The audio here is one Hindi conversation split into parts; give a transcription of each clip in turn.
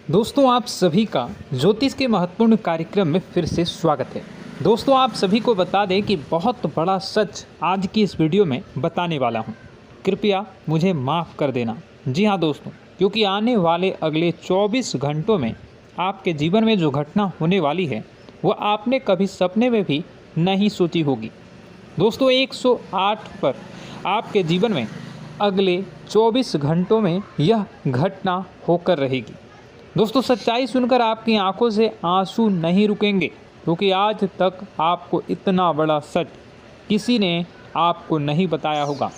दोस्तों आप सभी का ज्योतिष के महत्वपूर्ण कार्यक्रम में फिर से स्वागत है। दोस्तों आप सभी को बता दें कि बहुत बड़ा सच आज की इस वीडियो में बताने वाला हूं। कृपया मुझे माफ़ कर देना। जी हां दोस्तों, क्योंकि आने वाले अगले 24 घंटों में आपके जीवन में जो घटना होने वाली है वह आपने कभी सपने में भी नहीं सोची होगी। दोस्तों 108 पर आपके जीवन में अगले 24 घंटों में यह घटना होकर रहेगी। दोस्तों सच्चाई सुनकर आपकी आंखों से आंसू नहीं रुकेंगे, क्योंकि आज तक आपको इतना बड़ा सच किसी ने आपको नहीं बताया होगा।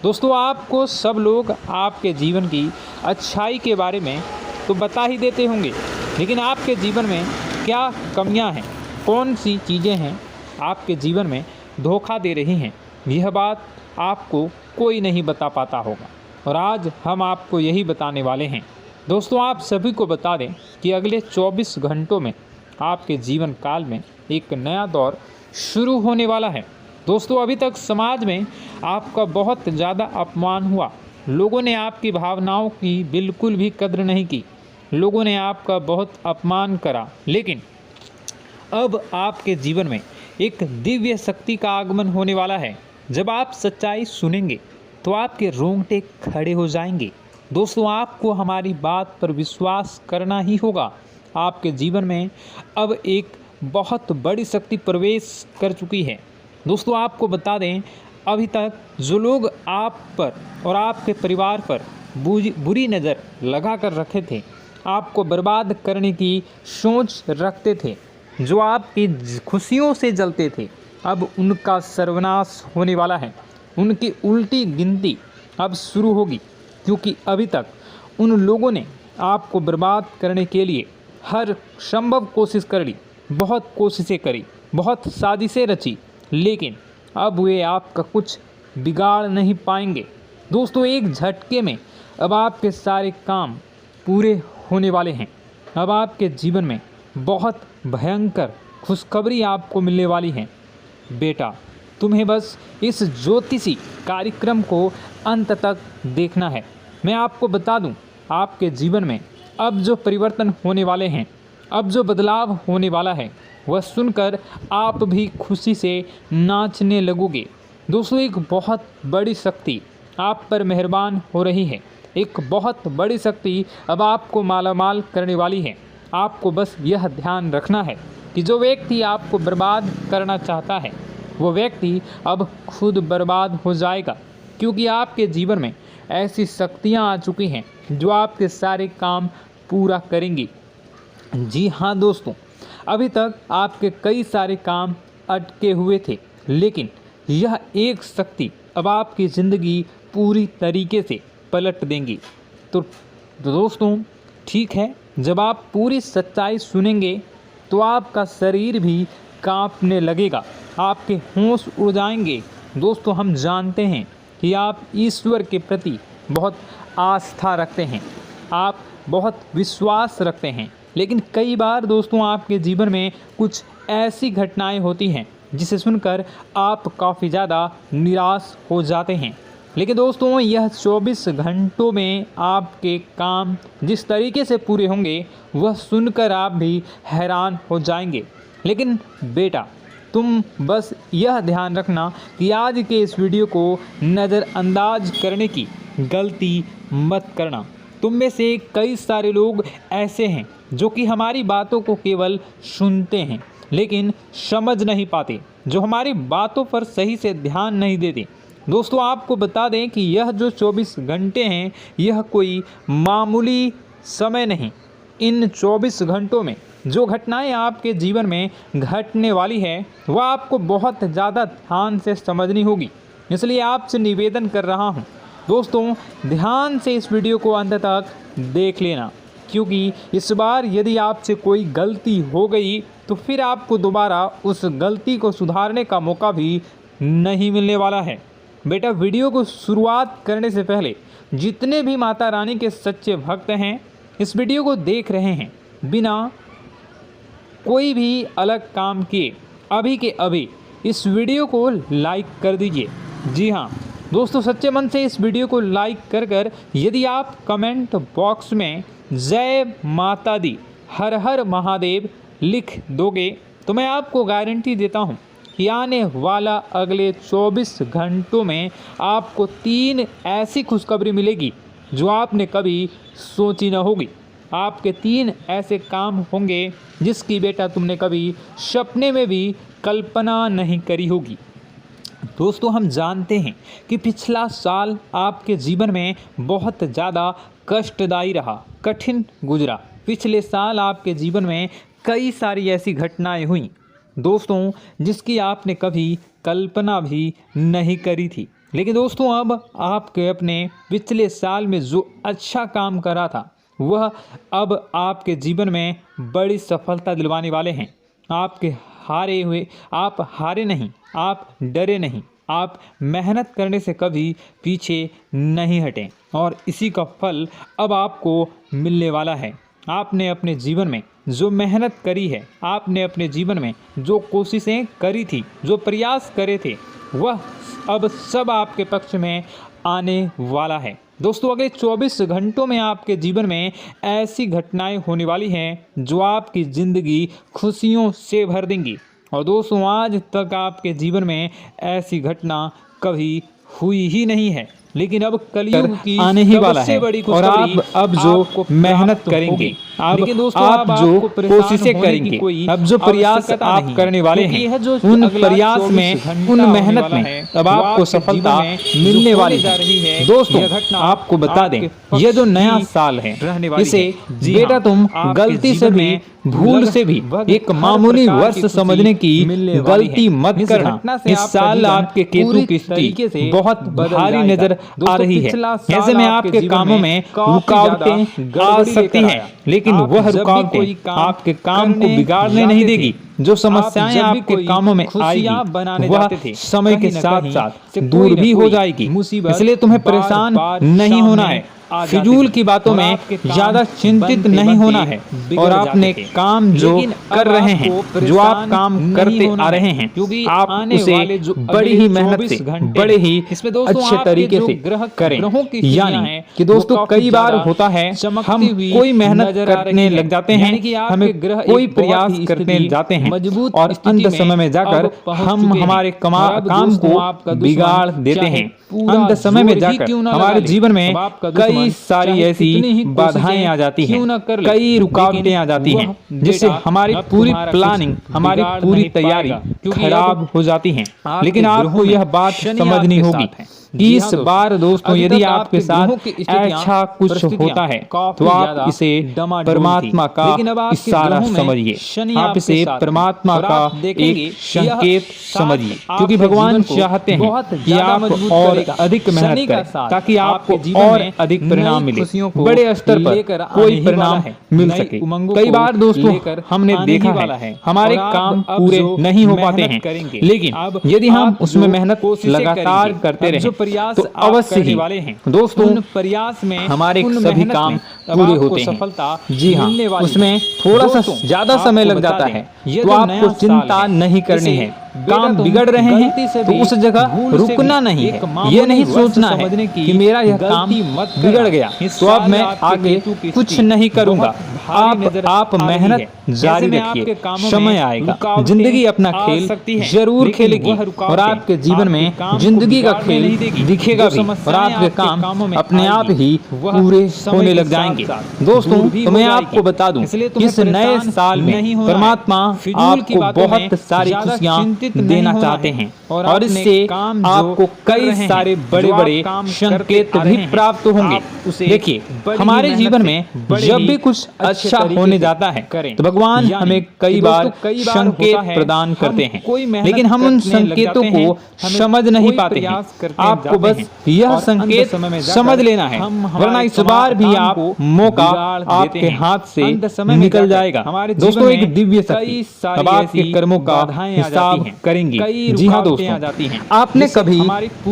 दोस्तों आपको सब लोग आपके जीवन की अच्छाई के बारे में तो बता ही देते होंगे, लेकिन आपके जीवन में क्या कमियां हैं, कौन सी चीज़ें हैं आपके जीवन में धोखा दे रही हैं, यह बात आपको कोई नहीं बता पाता होगा। और आज हम आपको यही बताने वाले हैं। दोस्तों आप सभी को बता दें कि अगले 24 घंटों में आपके जीवन काल में एक नया दौर शुरू होने वाला है। दोस्तों अभी तक समाज में आपका बहुत ज़्यादा अपमान हुआ, लोगों ने आपकी भावनाओं की बिल्कुल भी कद्र नहीं की, लोगों ने आपका बहुत अपमान करा, लेकिन अब आपके जीवन में एक दिव्य शक्ति का आगमन होने वाला है। जब आप सच्चाई सुनेंगे तो आपके रोंगटे खड़े हो जाएंगे। दोस्तों आपको हमारी बात पर विश्वास करना ही होगा। आपके जीवन में अब एक बहुत बड़ी शक्ति प्रवेश कर चुकी है। दोस्तों आपको बता दें, अभी तक जो लोग आप पर और आपके परिवार पर बुरी नज़र लगा कर रखे थे, आपको बर्बाद करने की सोच रखते थे, जो आपकी खुशियों से जलते थे, अब उनका सर्वनाश होने वाला है। उनकी उल्टी गिनती अब शुरू होगी, क्योंकि अभी तक उन लोगों ने आपको बर्बाद करने के लिए हर संभव कोशिश कर ली, बहुत कोशिशें करी, बहुत साजिशें रची, लेकिन अब वे आपका कुछ बिगाड़ नहीं पाएंगे। दोस्तों एक झटके में अब आपके सारे काम पूरे होने वाले हैं। अब आपके जीवन में बहुत भयंकर खुशखबरी आपको मिलने वाली है। बेटा तुम्हें बस इस ज्योतिषी कार्यक्रम को अंत तक देखना है। मैं आपको बता दूं, आपके जीवन में अब जो परिवर्तन होने वाले हैं, अब जो बदलाव होने वाला है, वह सुनकर आप भी खुशी से नाचने लगोगे। दोस्तों एक बहुत बड़ी शक्ति आप पर मेहरबान हो रही है। एक बहुत बड़ी शक्ति अब आपको मालामाल करने वाली है। आपको बस यह ध्यान रखना है कि जो व्यक्ति आपको बर्बाद करना चाहता है, वो व्यक्ति अब खुद बर्बाद हो जाएगा, क्योंकि आपके जीवन में ऐसी शक्तियाँ आ चुकी हैं जो आपके सारे काम पूरा करेंगी। जी हाँ दोस्तों, अभी तक आपके कई सारे काम अटके हुए थे, लेकिन यह एक शक्ति अब आपकी ज़िंदगी पूरी तरीके से पलट देंगी। तो दोस्तों ठीक है, जब आप पूरी सच्चाई सुनेंगे तो आपका शरीर भी कांपने लगेगा, आपके होश उड़ जाएंगे। दोस्तों हम जानते हैं कि आप ईश्वर के प्रति बहुत आस्था रखते हैं, आप बहुत विश्वास रखते हैं, लेकिन कई बार दोस्तों आपके जीवन में कुछ ऐसी घटनाएं होती हैं जिसे सुनकर आप काफ़ी ज़्यादा निराश हो जाते हैं। लेकिन दोस्तों यह 24 घंटों में आपके काम जिस तरीके से पूरे होंगे वह सुनकर आप भी हैरान हो जाएंगे। लेकिन बेटा तुम बस यह ध्यान रखना कि आज के इस वीडियो को नज़रअंदाज करने की गलती मत करना। तुम में से कई सारे लोग ऐसे हैं जो कि हमारी बातों को केवल सुनते हैं लेकिन समझ नहीं पाते, जो हमारी बातों पर सही से ध्यान नहीं देते। दोस्तों आपको बता दें कि यह जो 24 घंटे हैं यह कोई मामूली समय नहीं। इन 24 घंटों में जो घटनाएं आपके जीवन में घटने वाली है वह आपको बहुत ज़्यादा ध्यान से समझनी होगी। इसलिए आपसे निवेदन कर रहा हूं, दोस्तों ध्यान से इस वीडियो को अंत तक देख लेना, क्योंकि इस बार यदि आपसे कोई गलती हो गई तो फिर आपको दोबारा उस गलती को सुधारने का मौका भी नहीं मिलने वाला है। बेटा वीडियो को शुरुआत करने से पहले जितने भी माता रानी के सच्चे भक्त हैं इस वीडियो को देख रहे हैं, बिना कोई भी अलग काम किए अभी के अभी इस वीडियो को लाइक कर दीजिए। जी हाँ दोस्तों, सच्चे मन से इस वीडियो को लाइक कर यदि आप कमेंट बॉक्स में जय माता दी, हर हर महादेव लिख दोगे तो मैं आपको गारंटी देता हूँ कि आने वाला अगले 24 घंटों में आपको 3 ऐसी खुशखबरी मिलेगी जो आपने कभी सोची न होगी। आपके 3 ऐसे काम होंगे जिसकी बेटा तुमने कभी सपने में भी कल्पना नहीं करी होगी। दोस्तों, हम जानते हैं कि पिछला साल आपके जीवन में बहुत ज़्यादा कष्टदायी रहा, कठिन गुजरा। पिछले साल आपके जीवन में कई सारी ऐसी घटनाएं हुई दोस्तों जिसकी आपने कभी कल्पना भी नहीं करी थी। लेकिन दोस्तों, अब आपके अपने पिछले साल में जो अच्छा काम करा था वह अब आपके जीवन में बड़ी सफलता दिलवाने वाले हैं। आप हारे नहीं, आप डरे नहीं, आप मेहनत करने से कभी पीछे नहीं हटें और इसी का फल अब आपको मिलने वाला है। आपने अपने जीवन में जो मेहनत करी है, आपने अपने जीवन में जो कोशिशें करी थी, जो प्रयास करे थे, वह अब सब आपके पक्ष में आने वाला है। दोस्तों, अगले 24 घंटों में आपके जीवन में ऐसी घटनाएं होने वाली हैं जो आपकी ज़िंदगी खुशियों से भर देंगी। और दोस्तों, आज तक आपके जीवन में ऐसी घटना कभी हुई ही नहीं है, लेकिन अब कलयुग की आने ही वाला है और आप अब जो मेहनत करेंगे, आप जो कोशिशें करेंगे, अब जो प्रयास आप करने वाले हैं, उन प्रयास में, उन मेहनत में अब आपको सफलता मिलने वाली है। दोस्तों, आपको बता दें, ये जो नया साल है इसे बेटा तुम गलती से भी, भूल से भी एक मामूली वर्ष समझने की गलती मत करना। इस साल आपके केतु की स्थिति बहुत भारी नजर आ रही है। ऐसे में आपके कामों में रुकावटें आ सकती हैं, लेकिन वह रुकावटें आपके काम को बिगाड़ने नहीं देगी। जो समस्याएं आपके कामों में आएगी वह समय के साथ साथ दूर भी हो जाएगी। इसलिए तुम्हें परेशान नहीं होना है, फिजूल की बातों में ज्यादा चिंतित नहीं होना है और अपने काम जो कर रहे हैं, जो आप काम करते आ रहे हैं, आप उसे बड़ी ही मेहनत से, बड़े ही अच्छे तरीके से करें। यानी कि दोस्तों, कई बार होता है हम कोई मेहनत करने लग जाते हैं, हमें कोई प्रयास करने जाते हैं और अंत समय में जाकर हम हमारे काम को बिगाड़ देते हैं। अंत समय में जाकर हमारे जीवन में कई सारी ऐसी बाधाएं आ जाती हैं, कई रुकावटें आ जाती हैं, जिससे हमारी पूरी प्लानिंग, हमारी पूरी तैयारी खराब हो जाती हैं। लेकिन आपको यह बात समझनी होगी कि इस बार दोस्तों, यदि आपके साथ ऐसा कुछ होता है तो आप इसे परमात्मा का इशारा समझिए, आप इसे परमात्मा का एक संकेत समझिए, क्योंकि भगवान चाहते हैं कि आप और अधिक मेहनत करें ताकि आपको और अधिक परिणाम मिले, बड़े स्तर पर कोई परिणाम मिल सके। कई बार दोस्तों हमने देखा है हमारे काम पूरे नहीं हो पाते हैं, लेकिन यदि हम उसमें मेहनत लगातार करते रहे तो अवश्य ही दोस्तों प्रयास में हमारे सभी काम पूरे होते हैं। जी हाँ, उसमें थोड़ा सा ज्यादा समय लग जाता है तो आपको चिंता नहीं करनी है। काम बिगड़ रहे हैं तो उस जगह रुकना नहीं है, ये नहीं सोचना है कि मेरा यह काम बिगड़ गया तो अब मैं आगे कुछ नहीं करूंगा। आप मेहनत जारी रखिए, समय आएगा, जिंदगी अपना खेल जरूर खेलेगी और आपके जीवन में जिंदगी का खेल दिखेगा भी और आपके काम अपने आप ही पूरे होने लग जाएंगे। दोस्तों, तो मैं आपको बता दूं, इस नए साल में परमात्मा आपको बहुत सारी खुशियां देना चाहते हैं और इससे आपको कई सारे बड़े बड़े संकेत भी प्राप्त होंगे। देखिए, हमारे जीवन में जब भी कुछ अच्छा होने जाता है तो भगवान हमें कई बार संकेत प्रदान करते हैं, लेकिन हम उन संकेतों को समझ नहीं पाते हैं। आपको बस यह संकेत समझ लेना है, वरना इस बार भी आप मौका आपके हाथ से निकल जाएगा। दोस्तों, एक दिव्य शक्ति अब आपके कर्मों का हिसाब करेंगे। जी हाँ दोस्तों, आपने कभी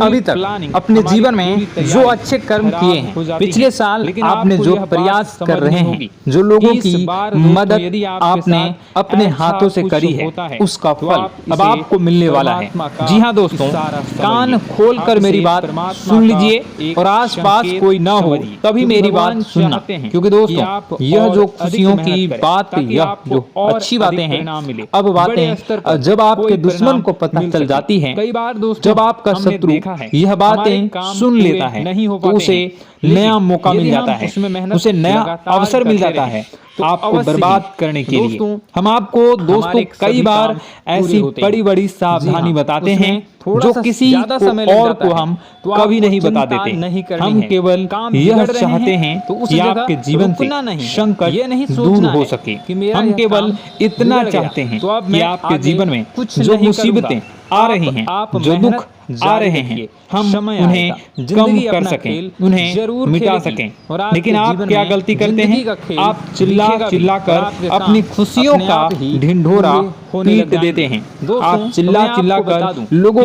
अभी तक अपने जीवन में जो अच्छे कर्म किए हैं, पिछले साल आपने जो प्रयास कर रहे हैं, जो लोगों की मदद आपने अपने हाथों से करी है, उसका फल अब आपको मिलने वाला है। जी हाँ दोस्तों, कान खोलकर मेरी बात सुन लीजिए और आसपास कोई ना हो तभी मेरी बात सुनना, क्योंकि दोस्तों यह जो खुशियों की बात, यह जो अच्छी बातें हैं, अब बातें जब आपके दुश्मन को पता चल जाती हैं, कई बार दोस्तों जब आपका शत्रु यह बातें सुन लेता है तो उसे नया मौका मिल जाता है, उसे नया अवसर मिल जाता है आपको बर्बाद करने के लिए। हम आपको दोस्तों कई बार ऐसी बड़ी बड़ी सावधानी बताते हैं जो किसी और को हम कभी नहीं बता देते। हम केवल यह चाहते हैं कि आपके जीवन से संकट दूर हो सके। हम केवल इतना चाहते हैं कि आपके जीवन में जो मुसीबतें आ रही हैं, जो दुख आ रहे हैं, हम उन्हें कम कर सकें, उन्हें जरूर मिटा सकें। लेकिन आप क्या गलती करते हैं? आप चिल्ला चिल्ला कर अपनी खुशियों का ढिंढोरा पीट देते हैं। आप चिल्ला चिल्ला कर लोगों